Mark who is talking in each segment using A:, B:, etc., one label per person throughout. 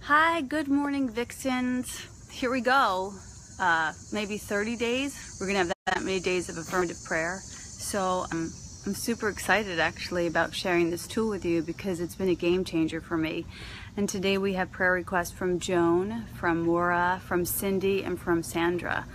A: Hi, good morning, Vixens. Here we go. Maybe 30 days. We're gonna have that many days of affirmative prayer. So I'm super excited actually about sharing this tool with you because it's been a game changer for me. And today we have prayer requests from Joan, from Maura, from Cindy, and from Sandra.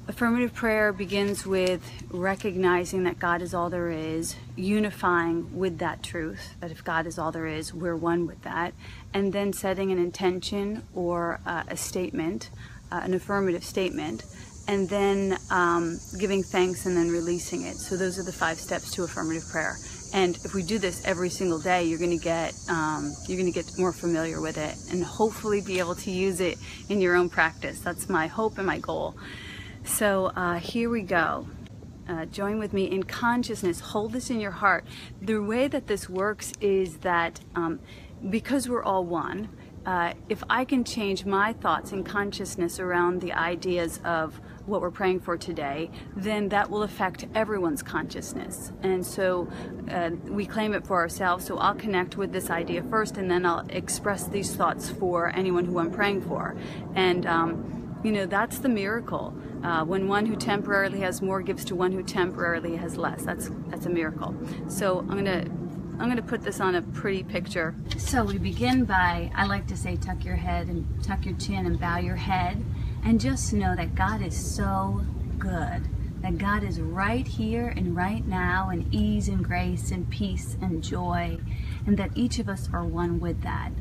A: Affirmative prayer begins with recognizing that God is all there is, unifying with that truth, that if God is all there is, we're one with that, and then setting an intention or a statement, an affirmative statement, and then giving thanks and then releasing it. So those are the 5 steps to affirmative prayer. And if we do this every single day, you're going to get more familiar with it and hopefully be able to use it in your own practice. That's my hope and my goal. So here we go. Join with me in consciousness. Hold this in your heart. The way that this works is that because we're all one, if I can change my thoughts and consciousness around the ideas of what we're praying for today, then that will affect everyone's consciousness. And so we claim it for ourselves. So I'll connect with this idea first, and then I'll express these thoughts for anyone who I'm praying for. And you know, that's the miracle. When one who temporarily has more gives to one who temporarily has less. That's a miracle. So I'm gonna put this on a pretty picture. So we begin by, I like to say, tuck your head and tuck your chin and bow your head, and just know that God is so good. That God is right here and right now, in ease and grace and peace and joy, and that each of us are one with that.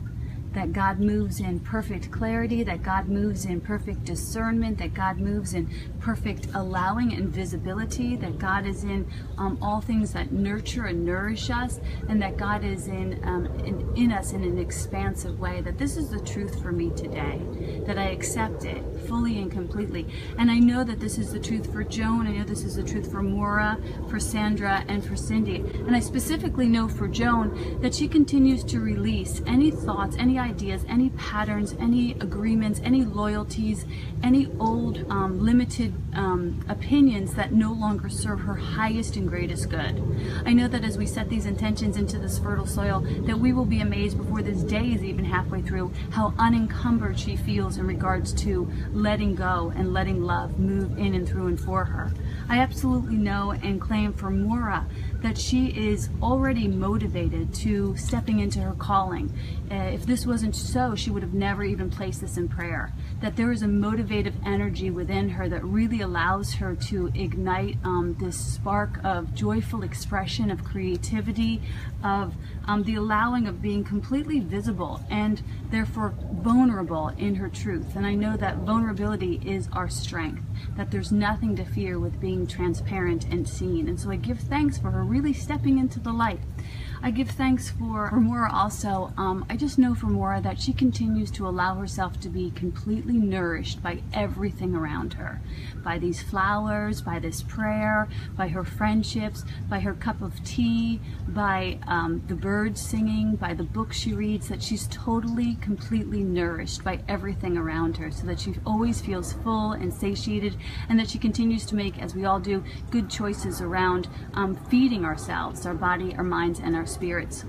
A: That God moves in perfect clarity, that God moves in perfect discernment, that God moves in perfect allowing and visibility, that God is in all things that nurture and nourish us, and that God is in us in an expansive way. That this is the truth for me today, that I accept it fully and completely. And I know that this is the truth for Joan, I know this is the truth for Maura, for Sandra, and for Cindy. And I specifically know for Joan that she continues to release any thoughts, any ideas, any patterns, any agreements, any loyalties, any old limited opinions that no longer serve her highest and greatest good. I know that as we set these intentions into this fertile soil, that we will be amazed before this day is even halfway through how unencumbered she feels in regards to letting go and letting love move in and through and for her. I absolutely know and claim for Maura that she is already motivated to stepping into her calling. If this wasn't so, she would have never even placed this in prayer. That there is a motivative energy within her that really allows her to ignite this spark of joyful expression, of creativity, of the allowing of being completely visible and therefore vulnerable in her truth. And I know that vulnerability is our strength, that there's nothing to fear with being transparent and seen. And so I give thanks for her really stepping into the light. I give thanks for Maura also. I just know for Maura that she continues to allow herself to be completely nourished by everything around her. By these flowers, by this prayer, by her friendships, by her cup of tea, by the birds singing, by the books she reads, that she's totally, completely nourished by everything around her, so that she always feels full and satiated, and that she continues to make, as we all do, good choices around feeding ourselves, our body, our minds, and our spirits.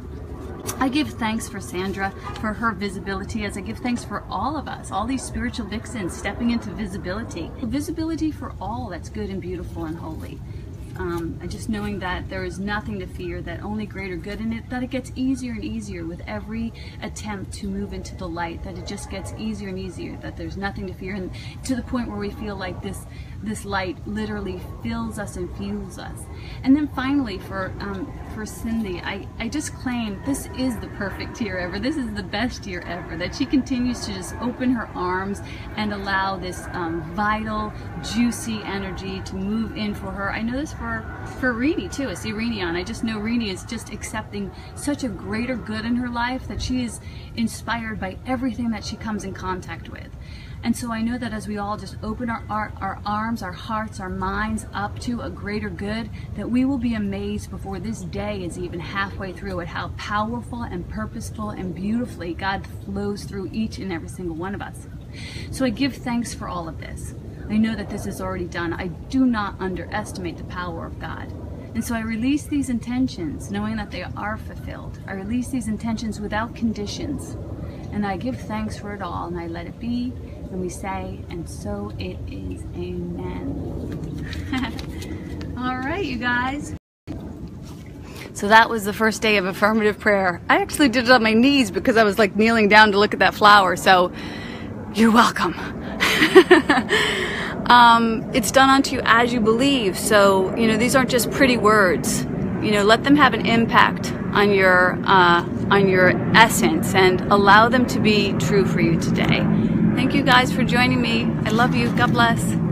A: I give thanks for Sandra, for her visibility, as I give thanks for all of us, all these spiritual vixens stepping into visibility. Visibility for all that's good and beautiful and holy. Just knowing that there is nothing to fear, that only greater good in it, that it gets easier and easier with every attempt to move into the light, that it just gets easier and easier, that there's nothing to fear, and to the point where we feel like this light literally fills us and fuels us. And then finally for Cindy, I just claim this is the perfect year ever. This is the best year ever, that she continues to just open her arms and allow this vital, juicy energy to move in for her. I know this for Reenie too. I see Reenie on. I just know Reenie is just accepting such a greater good in her life, that she is inspired by everything that she comes in contact with. And so I know that as we all just open our arms, our hearts, our minds up to a greater good, that we will be amazed before this day is even halfway through at how powerful and purposeful and beautifully God flows through each and every single one of us. So I give thanks for all of this. I know that this is already done. I do not underestimate the power of God. And so I release these intentions knowing that they are fulfilled. I release these intentions without conditions, And I give thanks for it all, and I let it be, and we say, and so it is. Amen. All right, you guys. So that was the first day of affirmative prayer. I actually did it on my knees because I was like kneeling down to look at that flower, so you're welcome. It's done unto you as you believe, so, you know, these aren't just pretty words. You know, let them have an impact on your essence and allow them to be true for you today. Thank you guys for joining me. I love you. God bless.